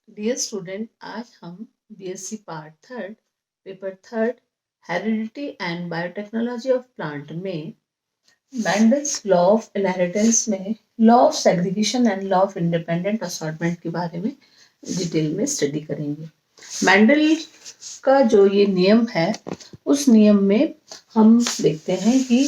Dear student, आज हम BSc part third paper third heredity and biotechnology of plant में Mendel's law of inheritance में law of segregation and law of independent assortment के बारे में detail में study करेंगे। मैंडल का जो ये नियम है, उस नियम में हम देखते हैं कि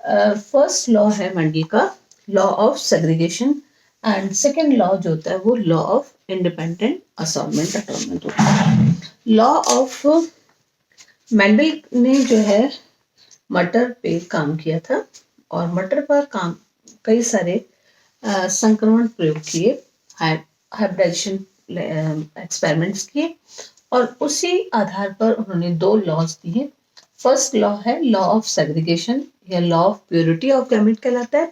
फर्स्ट लॉ है मैंडल का law of segregation and second law जो होता है वो लॉ ऑफ इंडिपेंडेंट असॉर्टमेंट अटॉर्नमेंट होता है। लॉ ऑफ मैंडल ने जो है मटर पे काम किया था और मटर पर काम कई सारे संक्रमण प्रयोग किए, हाइब्रिडाइजेशन एक्सपेरिमेंट्स किए और उसी आधार पर उन्होंने दो लॉज दिए। फर्स्ट लॉ है लॉ ऑफ सेग्रीगेशन या law of purity of gamete कहलाता है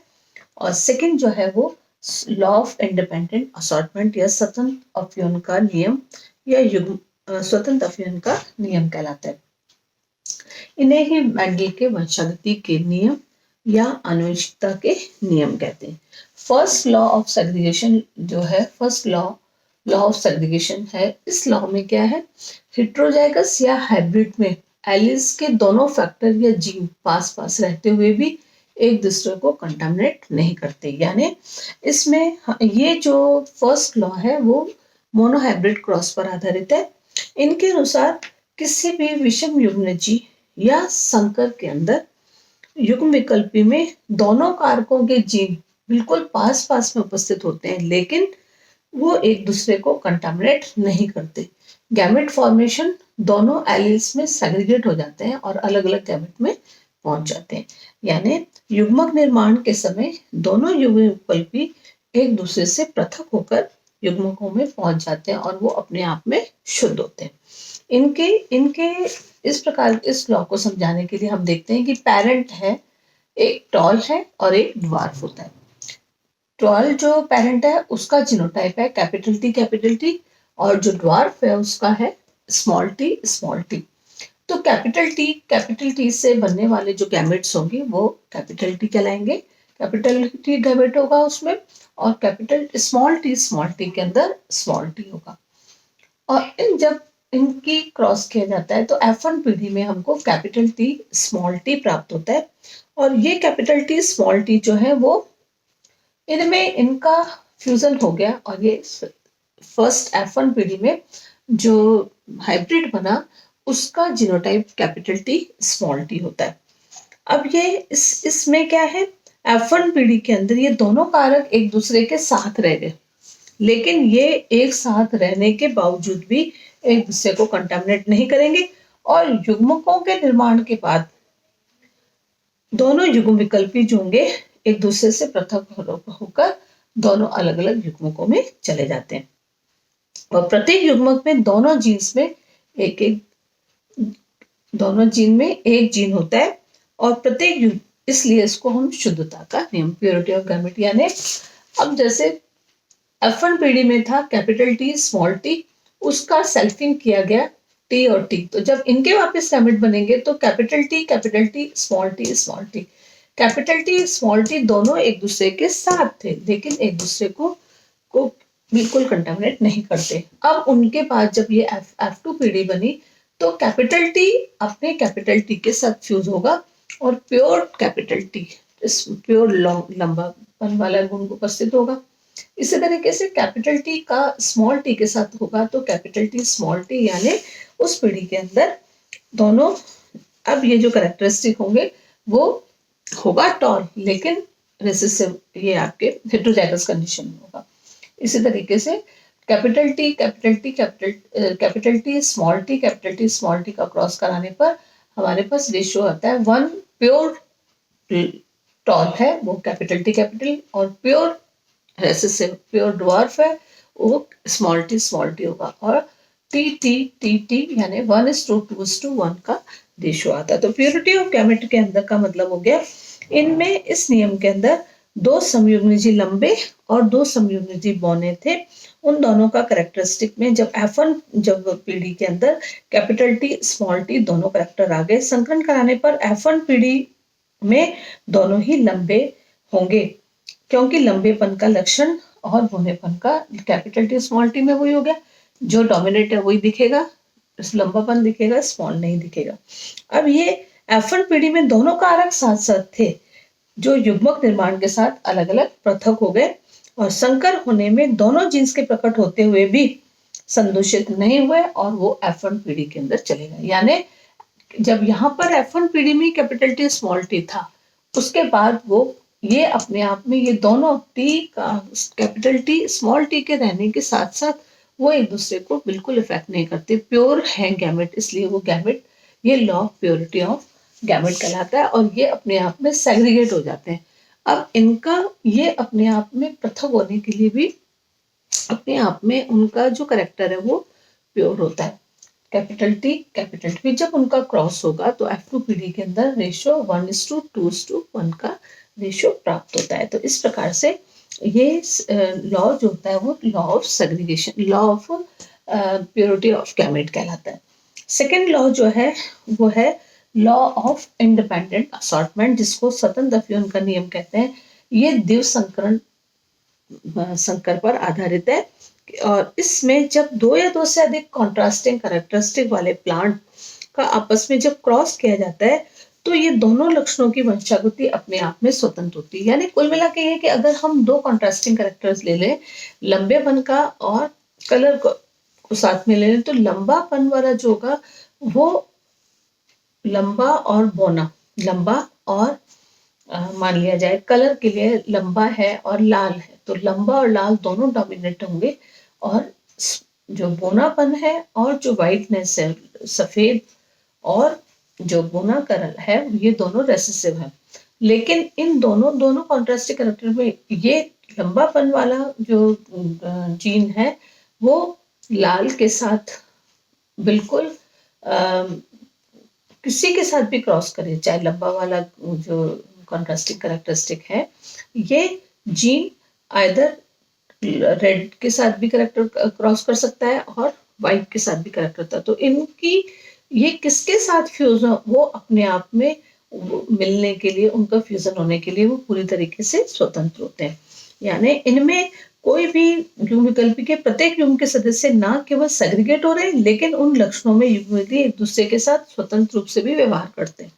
और सेकंड जो है वो लॉ ऑफ इंडिपेंडेंट असॉर्टमेंट या स्वतंत्र अपव्यन का नियम या स्वतंत्र अपव्यन का नियम कहलाता है। इन्हें ही मैंडल के वंशागति के नियम या आनुवंशिकता के नियम कहते हैं। फर्स्ट लॉ ऑफ सेग्रीगेशन जो है फर्स्ट लॉ ऑफ सेग्रीगेशन है। इस लॉ में क्या है, हेट्रोजाइगस या हाइब्रिड में एलिस के दोनों फैक्टर या जीन पास पास रहते हुए भी एक दूसरे को कंटामिनेट नहीं करते। यानी इसमें ये जो फर्स्ट लॉ है वो मोनोहाइब्रिड क्रॉस पर आधारित है। इनके अनुसार किसी भी विषम युग्मजी या संकर के अंदर युग्म विकल्पी में दोनों कारकों के जीन बिल्कुल पास पास में उपस्थित होते हैं, लेकिन वो एक दूसरे को कंटामिनेट नहीं करते। गैमेट फॉर्मेशन दोनों एलील्स में सेग्रीगेट हो जाते हैं और अलग अलग गैमेट में पहुंच जाते हैं। यानी युग्मक निर्माण के समय दोनों युग्म विकल्पी एक दूसरे से पृथक होकर युग्मकों में पहुंच जाते हैं और वो अपने आप में शुद्ध होते हैं। इनके इनके इस प्रकार इस लॉ को समझाने के लिए हम देखते हैं कि पेरेंट है, एक टॉल है और एक ड्वार्फ होता है। टॉल जो पेरेंट है उसका जीनोटाइप है कैपिटल टी और जो ड्वार्फ है उसका है स्मॉल टी। तो कैपिटल टी से बनने वाले जो गैमेट्स होंगे वो कैपिटल टी कहलाएंगे। कैपिटल टी गैमेट होगा उसमें और कैपिटल स्मॉल टी के अंदर स्मॉल टी होगा। और जब इनकी क्रॉस किया जाता है तो F1 पीढ़ी में हमको कैपिटल टी स्मॉल टी प्राप्त होता है और ये कैपिटल टी स्मॉल टी जो है वो इनमें इनका फ्यूजन हो गया और ये फर्स्ट F1 पीढ़ी में जो हाइब्रिड बना उसका genotype capital T small T होता है। अब ये इसमें क्या है, F1 पीढ़ी के अंदर ये दोनों कारक एक दूसरे के साथ रह गए, लेकिन ये एक साथ रहने के बावजूद भी एक दूसरे को कंटामिनेट नहीं करेंगे और युग्मकों के निर्माण के बाद दोनों युग्म विकल्पी जो होंगे एक दूसरे से पृथक होकर दोनों अलग अलग युग्मकों में चले जाते हैं और प्रत्येक युग्मक में दोनों जीन में एक जीन होता है और प्रत्येक इसलिए इसको हम शुद्धता का नियम प्योरिटी ऑफ गैमेट। यानी अब जैसे F1 पीढ़ी में था कैपिटल टी स्मॉल टी, उसका सेल्फिंग किया गया टी और टी, तो जब इनके वापस गैमेट बनेंगे तो capital T small T capital T small T दोनों एक दूसरे के साथ थे लेकिन एक दूसरे को बिल्कुल कंटामिनेट नहीं करते। अब उनके बाद जब ये F2 पीढ़ी बनी तो कैपिटल टी अपने कैपिटल टी के साथ फ्यूज होगा और प्योर कैपिटल टी प्योर लंबापन वाला गुण उपस्थित होगा। इसी तरीके से कैपिटल टी का स्मॉल टी के साथ होगा तो कैपिटल टी स्मॉल टी, यानी उस पीढ़ी के अंदर दोनों अब ये जो कैरेक्टरिस्टिक होंगे वो होगा टॉल लेकिन रेसिसिव, ये आपके हेटेरोजाइगस कंडीशन में होगा। इसी तरीके से कैपिटल टी स्मॉल टी का क्रॉस कराने पर हमारे पास रेशियो आता है 1 प्योर टॉल है वो कैपिटल और प्योर रेसिसिव प्योर ड्वार्फ है वो स्मॉल टी होगा और टी यानी 1:2:1 का रेशियो आता है। तो प्योरिटी ऑफ गैमेट के अंदर का मतलब हो गया इनमें इस नियम के अंदर दो समयुग्मजी लंबे और दो समयुग्मजी बौने थे। उन दोनों का कैरेक्टरिस्टिक में जब F1 जब पीढ़ी के अंदर कैपिटल टी स्मॉल टी दोनों कैरेक्टर आ गए, संकरण कराने पर F1 पीढ़ी में दोनों ही लंबे होंगे क्योंकि लंबेपन का लक्षण और बौनेपन का कैपिटल टी स्मॉल टी में वही हो गया। जो डोमिनेट है वही दिखेगा, लंबापन दिखेगा, स्मॉल नहीं दिखेगा। अब ये F1PD में दोनों कारक साथ साथ थे, जो युग्मक निर्माण के साथ अलग अलग पृथक हो गए और संकर होने में दोनों जीन्स के प्रकट होते हुए भी संदूषित नहीं हुए और वो F1PD के अंदर चले गए। यानी जब यहाँ पर F1PD में कैपिटल टी स्मॉल टी था, उसके बाद वो ये अपने आप में ये दोनों टी का कैपिटल टी स्मॉल टी के रहने के साथ साथ वो एक दूसरे को बिल्कुल इफेक्ट नहीं करते, प्योर है गैमेट, इसलिए वो गैमेट, ये law of purity of gamete कहलाता है और ये अपने आप में सेग्रीगेट हो जाते हैं। अब इनका ये अपने आप में पृथक होने के लिए भी अपने आप में उनका जो करेक्टर है वो प्योर होता है। कैपिटल टी जब उनका क्रॉस होगा तो F2PD के अंदर रेशियो 1:2:1 का रेशियो प्राप्त होता है। तो इस प्रकार से ये लॉ जो होता है वो law of segregation, law of purity of gamete कहलाता है। सेकेंड लॉ जो है वो है लॉ ऑफ इंडिपेंडेंट असॉर्टमेंट, जिसको स्वतंत्र अफयून का नियम कहते हैं। ये द्विव संकर पर आधारित है और इसमें जब दो या दो से अधिक कॉन्ट्रास्टिंग कैरेक्टरिस्टिक वाले प्लांट का आपस में जब क्रॉस किया जाता है तो ये दोनों लक्षणों की वंशागति अपने आप में स्वतंत्र होती है। यानी कुल मिला के ये कि अगर हम दो कॉन्ट्रास्टिंग कैरेक्टर्स ले लें, लंबेपन का और कलर को साथ में ले लें, तो लंबापन वाला जो होगा वो लंबा और बौना, लंबा और मान लिया जाए कलर के लिए लंबा है और लाल है, तो लंबा और लाल दोनों डोमिनेट होंगे और जो बोनापन है और जो वाइटनेस है, सफेद और जो बोना कलर है, ये दोनों रेसेसिव है। लेकिन इन दोनों कॉन्ट्रास्टिंग कैरेक्टर में ये लंबापन वाला जो जीन है वो लाल के साथ बिल्कुल किसी के साथ भी क्रॉस करे, चाहे लंबा वाला जो कॉन्ट्रास्टिंग कैरेक्टरिस्टिक है, ये जीन आइदर रेड के साथ भी कैरेक्टर क्रॉस कर सकता है और वाइट के साथ भी कैरेक्टर होता है। तो इनकी ये किसके साथ फ्यूजन, वो अपने आप में मिलने के लिए, उनका फ्यूजन होने के लिए वो पूरी तरीके से स्वतंत्र होते हैं। यानी इनमें कोई भी युग्म विकल्पी के प्रत्येक युग्म के सदस्य ना केवल सेग्रीगेट हो रहे हैं, लेकिन उन लक्षणों में युग्म एक दूसरे के साथ स्वतंत्र रूप से भी व्यवहार करते हैं।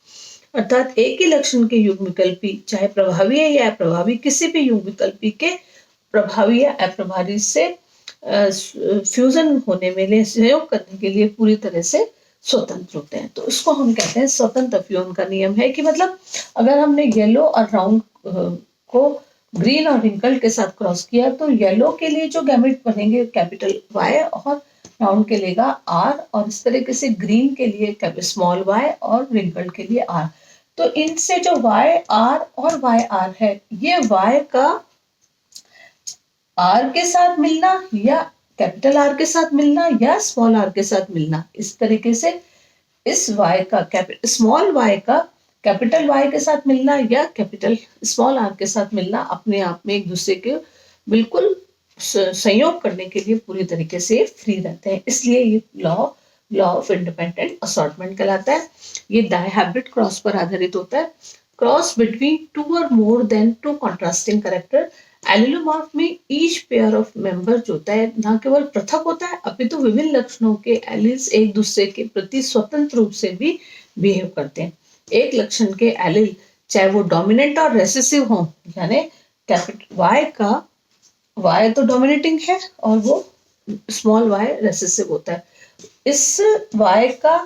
अर्थात एक ही लक्षण के युग्म विकल्पी चाहे प्रभावी है या अप्रभावी, किसी भी युग्म विकल्पी के प्रभावी या अप्रभावी से फ्यूजन होने में सहयोग करने के लिए पूरी तरह से स्वतंत्र होते हैं। तो इसको हम कहते हैं स्वतंत्र अफयून का नियम है कि मतलब अगर हमने येलो और राउंड को ग्रीन और रिंकल के साथ क्रॉस किया तो येलो के लिए जो गैमेट बनेंगे कैपिटल वाई और राउंड के लिए आर, और इस तरीके से ग्रीन के लिए स्मॉल वाई और रिंकल के लिए आर। तो इनसे जो वाई आर और वाई आर है, ये वाई का आर के साथ मिलना या कैपिटल आर के साथ मिलना या स्मॉल आर के साथ मिलना, इस तरीके से इस वाई का स्मॉल वाई का कैपिटल वाई के साथ मिलना या कैपिटल स्मॉल आर के साथ मिलना अपने आप में एक दूसरे के बिल्कुल संयोग करने के लिए पूरी तरीके से फ्री रहते हैं। इसलिए ये लॉ ऑफ इंडिपेंडेंट असॉर्टमेंट कहलाता है। ये डायहाब्रिड क्रॉस पर आधारित होता है। Cross between two or more than two contrasting character. Allelomorph में ईच पेयर ऑफ मेंबर जो होता है न केवल पृथक होता है अपितु विभिन्न लक्षणों के एलिल्स एक दूसरे के प्रति स्वतंत्र रूप से भी बिहेव करते हैं। एक लक्षण के एलिल चाहे वो डोमिनेंट और रेसेसिव हो, यानी कैपिटल वाई का वाई तो डोमिनेटिंग है और वो स्मॉल वाई रेसेसिव होता है। इस वाई का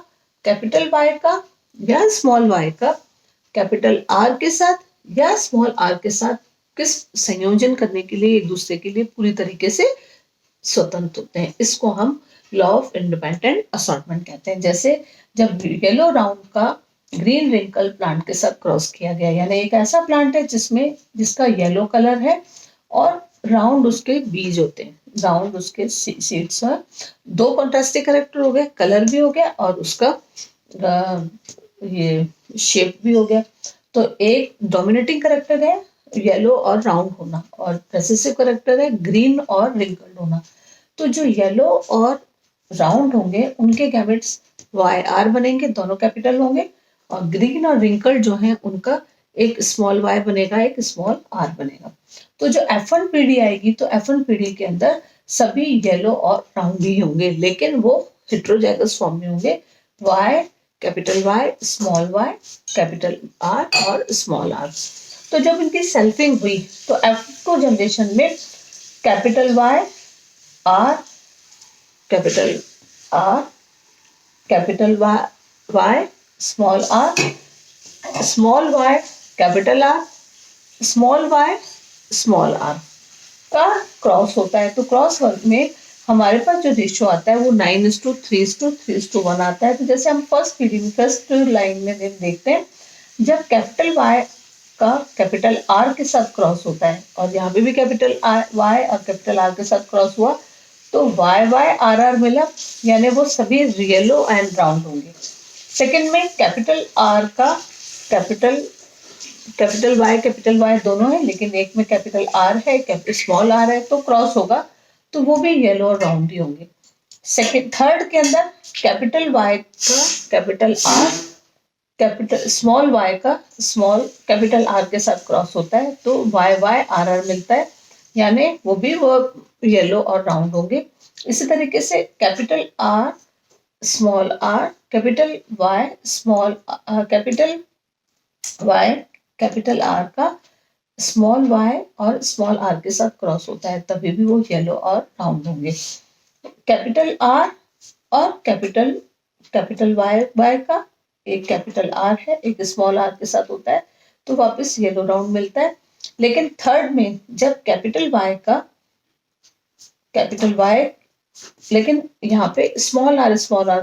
कैपिटल वाई का या स्मॉल वाई का कैपिटल आर के साथ या स्मॉल आर के साथ किस संयोजन करने के लिए एक दूसरे के लिए पूरी तरीके से स्वतंत्र होते हैं, इसको हम लॉ ऑफ इंडिपेंडेंट असॉर्टमेंट कहते हैं। जैसे जब येलो राउंड का ग्रीन रिंकल प्लांट के साथ क्रॉस किया गया, यानी एक ऐसा प्लांट है जिसका येलो कलर है और राउंड उसके बीज होते हैं, राउंड उसके सीड्स हैं। दो कॉन्ट्रास्टिंग कैरेक्टर हो गए, कलर भी हो गया और उसका ये शेप भी हो गया। तो एक डोमिनेटिंग कैरेक्टर है येलो और राउंड होना और रेसेसिव कैरेक्टर है ग्रीन और रिंकल्ड होना। तो जो येलो और राउंड होंगे उनके गैमेट्स वाई आर बनेंगे, दोनों कैपिटल होंगे, और ग्रीन और रिंकल्ड जो है उनका एक स्मॉल वाई बनेगा, एक स्मॉल आर बनेगा। तो जो F1PD आएगी तो F1PD के अंदर सभी येलो और राउंड ही होंगे, लेकिन वो हेट्रोजाइगस फॉर्म में होंगे। Y, capital Y, small Y, capital R और स्मॉल आर। तो जब इनकी सेल्फिंग हुई तो F2 जनरेशन में capital Y R, capital R, capital Y, small R, small Y, capital R, small Y, small R का क्रॉस होता है। तो क्रॉस वर्क में हमारे पास जो रेशियो आता है वो 9:3:3:1 आता है। तो जैसे हम फर्स्ट लाइन में देखते हैं, जब कैपिटल वाई का कैपिटल आर के साथ क्रॉस होता है और यहाँ पे भी कैपिटल वाई और कैपिटल आर के साथ क्रॉस हुआ तो वाई वाई आर आर मिला, यानी वो सभी येलो एंड राउंड होंगे। सेकंड में कैपिटल आर का कैपिटल वाई दोनों है, लेकिन एक में कैपिटल आर है, कैपिटल स्मॉल आर है, तो क्रॉस होगा तो वो भी येलो और राउंड ही होंगे। सेकंड थर्ड के अंदर कैपिटल वाई का capital R, capital small Y का स्मॉल कैपिटल आर के साथ क्रॉस होता है तो वाई वाई आर आर मिलता है, यानी वो येलो और राउंड होंगे। इसी तरीके से capital R, small R, capital Y, small capital Y, capital R का स्मॉल वाई और स्मॉल आर के साथ क्रॉस होता है, तभी भी वो येलो और राउंड होंगे। कैपिटल आर और कैपिटल वाई वाई का एक कैपिटल आर है, एक स्मॉल आर के साथ होता है तो वापस येलो राउंड मिलता है। लेकिन थर्ड में जब कैपिटल वाई लेकिन यहाँ पे स्मॉल आर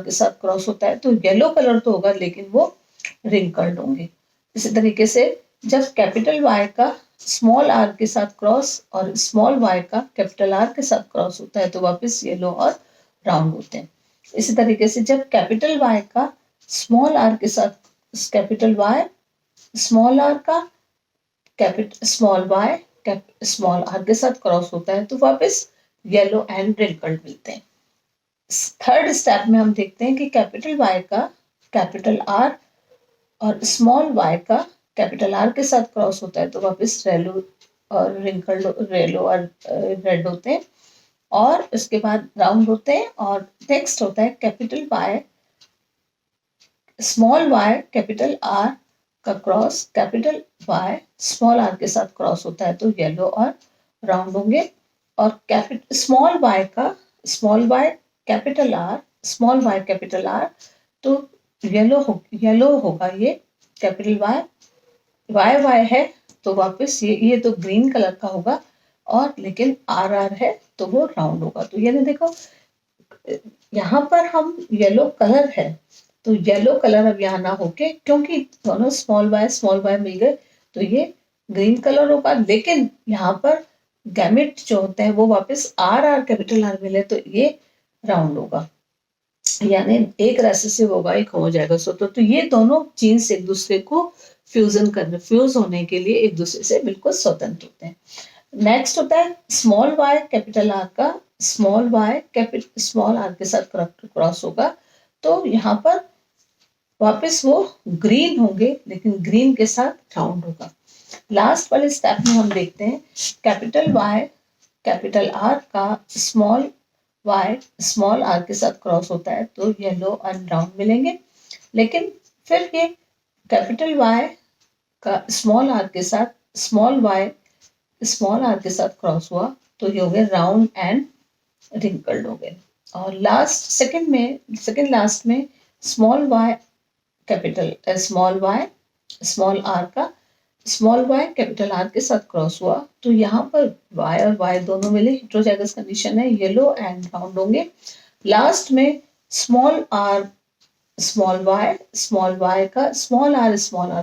के साथ क्रॉस होता है तो येलो कलर तो होगा लेकिन वो रिंकल्ड होंगे। इसी तरीके से जब कैपिटल वाई का स्मॉल आर के साथ क्रॉस और स्मॉल वाई का कैपिटल आर के साथ क्रॉस होता है तो वापस येलो और राउंड होते हैं। इसी तरीके से जब कैपिटल वाई का स्मॉल आर के साथ कैपिटल वाई, स्मॉल आर का capital small Y small R के साथ क्रॉस होता है तो वापस येलो एंड रिंकल्ड मिलते हैं। थर्ड स्टेप में हम देखते हैं कि कैपिटल वाई का कैपिटल आर और स्मॉल वाई का कैपिटल आर के साथ क्रॉस होता है तो वापस येलो और रिंकल्ड येलो और रेड होते हैं और उसके बाद राउंड होते हैं। और नेक्स्ट होता है capital Y small Y capital R का cross capital Y small R के साथ क्रॉस होता है तो येलो और राउंड होंगे। और कैपिटल स्मॉल वाई का small Y capital R small Y capital R तो येलो होगा ये कैपिटल वाई वाई है तो वापस ये तो ग्रीन कलर का होगा और लेकिन आर आर है तो वो राउंड होगा। तो ये देखो यहाँ पर हम येलो कलर है तो येलो कलर अब यहाँ ना होके क्योंकि दोनों स्मॉल वाई मिल गए तो ये ग्रीन कलर होगा, लेकिन यहाँ पर गैमेट जो होते हैं वो वापस आर आर कैपिटल आर मिले तो ये राउंड होगा, यानी एक रेसेसिव होगा एक हो जाएगा। तो ये दोनों जीन्स एक दूसरे को फ्यूज होने के लिए एक दूसरे से बिल्कुल स्वतंत्र होते हैं। नेक्स्ट होता है स्मॉल वाई कैपिटल आर का small Y capital small R के साथ क्रॉस होगा तो यहाँ पर वापस वो ग्रीन होंगे लेकिन ग्रीन के साथ राउंड होगा। लास्ट वाले स्टेप में हम देखते हैं कैपिटल वाई कैपिटल आर का स्मॉल वाई स्मॉल आर के साथ क्रॉस होता है तो येलो एंड राउंड मिलेंगे, लेकिन फिर ये कैपिटल वाई का स्मॉल आर के साथ स्मॉल वाई स्मॉल आर के साथ क्रॉस हुआ तो ये हो गए राउंड एंड रिंकल्ड हो गए। और सेकंड लास्ट में small Y capital small Y small R का स्मॉल वाई कैपिटल आर के साथ क्रॉस हुआ तो यहाँ पर वाई और वाई दोनों मिले, हेट्रोजाइगस कंडीशन है, येलो एंड राउंड होंगे। लास्ट में स्मॉल आर स्मॉल वाई का स्मॉल आर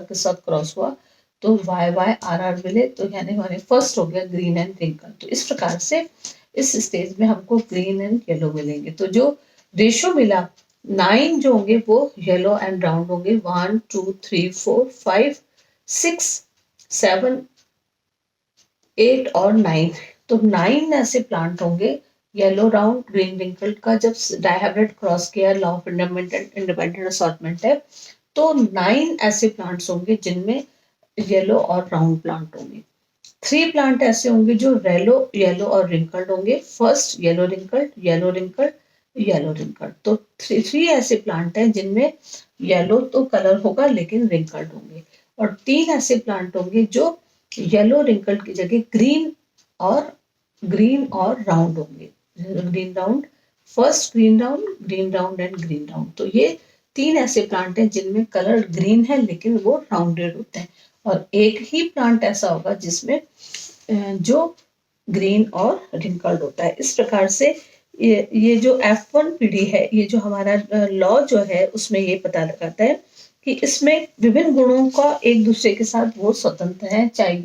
के साथ क्रॉस हुआ तो वाई वाई आर आर मिले तो यानी हमारे फर्स्ट हो गया ग्रीन एंड रिंकल। तो इस प्रकार से इस स्टेज में हमको ग्रीन एंड येलो मिलेंगे। तो जो रेशो मिला 9 जो होंगे वो येलो एंड राउंड होंगे, 1 2 3 4 5 6 7 8 और 9। तो 9 ऐसे प्लांट होंगे येलो राउंड ग्रीन रिंकल्ड का जब डायहाइब्रिड क्रॉस किया, लॉ ऑफ इंडिपेंडेंट असॉर्टमेंट है तो 9 ऐसे प्लांट्स होंगे जिनमें येलो और राउंड प्लांट होंगे। 3 प्लांट ऐसे होंगे जो येलो और रिंकल्ड होंगे। First yellow wrinkled, yellow wrinkled, yellow wrinkled. तो थ्री ऐसे प्लांट हैं जिनमें येलो तो कलर होगा लेकिन रिंकल्ड होंगे। और 3 ऐसे प्लांट होंगे जो येलो रिंकल्ड की जगह ग्रीन और राउंड होंगे। Green round, first green round and green round. तो ये 3 ऐसे प्लांट हैं जिनमें कलर ग्रीन है लेकिन वो राउंडेड होते हैं। और एक ही प्लांट ऐसा होगा जिसमें जो ग्रीन और रिंकल्ड होता है। इस प्रकार से ये जो F1 पीढ़ी है, ये जो हमारा लॉ जो है उसमें ये पता लगाता है कि इसमें विभिन्न गुणों का एक दूसरे के साथ वो स्वतंत्र है। चाहे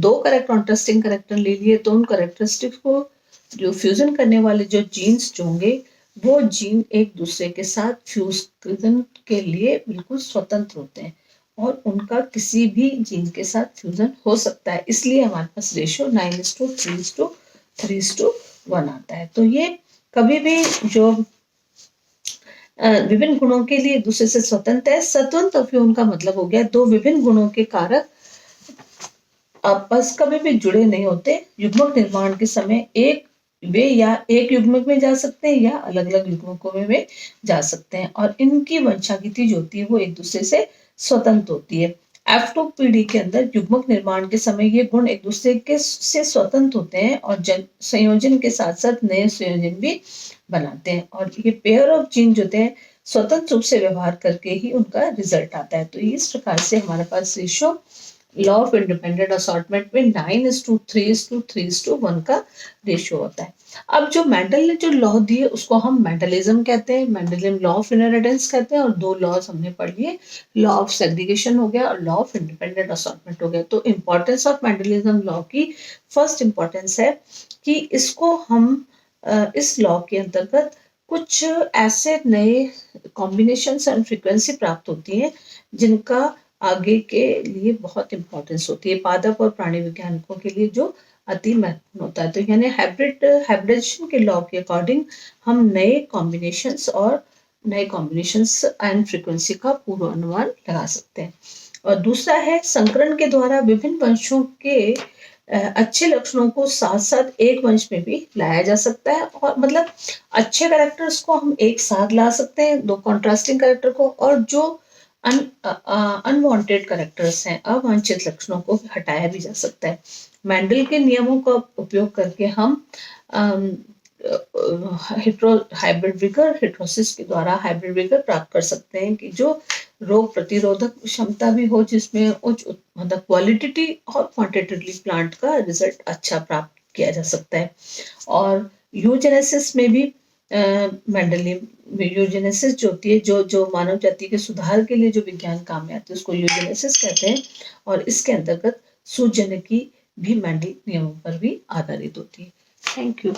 2 कॉन्ट्रास्टिंग करेक्टर ले लिए तो उन करेक्टरिस्टिक्स को जो फ्यूजन करने वाले जो जीन्स जो होंगे वो जीन एक दूसरे के साथ फ्यूजन के लिए बिल्कुल स्वतंत्र होते हैं और उनका किसी भी जीन के साथ फ्यूजन हो सकता है। इसलिए हमारे पास रेशियो 9:3:1 आता है। तो ये कभी भी जो विभिन्न गुणों के लिए एक दूसरे से स्वतंत्र है। स्वतंत्र अवयवों का मतलब हो गया 2 विभिन्न गुणों के कारक आपस कभी भी जुड़े नहीं होते। युग्मक निर्माण के समय वे या एक युग्मक में जा सकते हैं या अलग अलग युग्मकों में वे जा सकते हैं और इनकी वंशागति जो होती है वो एक दूसरे से स्वतंत्र होती है। F2 पीढ़ी के अंदर युग्मक निर्माण के समय ये गुण एक दूसरे के से स्वतंत्र होते हैं और संयोजन के साथ साथ नए संयोजन भी बनाते हैं और ये पेयर ऑफ जीन जो होते हैं स्वतंत्र रूप से व्यवहार करके ही उनका रिजल्ट आता है। तो इस प्रकार से हमारे पास ratio law of independent assortment में 9:3:3:1 का रेशियो होता है। अब जो मेंडल ने जो लॉ दिए उसको हम मेंडलिज्म कहते हैं, मेंडलिज्म लॉ ऑफ इनहेरिटेंस कहते हैं। और 2 लॉज हमने पढ़ लिए, लॉ ऑफ सेग्रीगेशन हो गया और लॉ ऑफ इंडिपेंडेंट असॉर्टमेंट हो गया। तो इंपॉर्टेंस ऑफ मेंडलिज्म लॉ की फर्स्ट इंपॉर्टेंस है कि इसको हम इस लॉ के अंतर्गत कुछ ऐसे नए कॉम्बिनेशन एंड फ्रीक्वेंसी प्राप्त होती हैं जिनका आगे के लिए बहुत इंपॉर्टेंस होती है। पादप और प्राणी वैज्ञानिकों के लिए जो अति महत्वपूर्ण होता है। तो यानी हाइब्रिडेशन के लॉ के अकॉर्डिंग हम नए कॉम्बिनेशंस एंड फ्रीक्वेंसी का पूर्वानुमान लगा सकते हैं। और दूसरा है संकरण के द्वारा विभिन्न वंशों के अच्छे लक्षणों को साथ साथ एक वंश में भी लाया जा सकता है। और मतलब अच्छे कैरेक्टर्स को हम एक साथ ला सकते हैं, 2 कॉन्ट्रास्टिंग कैरेक्टर को, और जो अनवांटेड कैरेक्टर्स हैं, अवांछित लक्षणों को हटाया भी जा सकता है। मेंडल के नियमों का उपयोग करके हम हाइब्रिड विगर हेट्रोसिस के द्वारा हाइब्रिड विगर प्राप्त कर सकते हैं कि जो रोग प्रतिरोधक क्षमता भी हो, जिसमें उच्च मतलब क्वालिटी और क्वांटिटेटिवली प्लांट का रिजल्ट अच्छा प्राप्त किया जा सकता है। और यूजेनेसिस में भी यूजेनेसिस जो होती है जो मानव जाति के सुधार के लिए जो विज्ञान काम में आती है उसको यूजेनेसिस कहते हैं। और इसके अंतर्गत सूजन की भी मेंडल नियमों पर भी आधारित होती है। Thank you.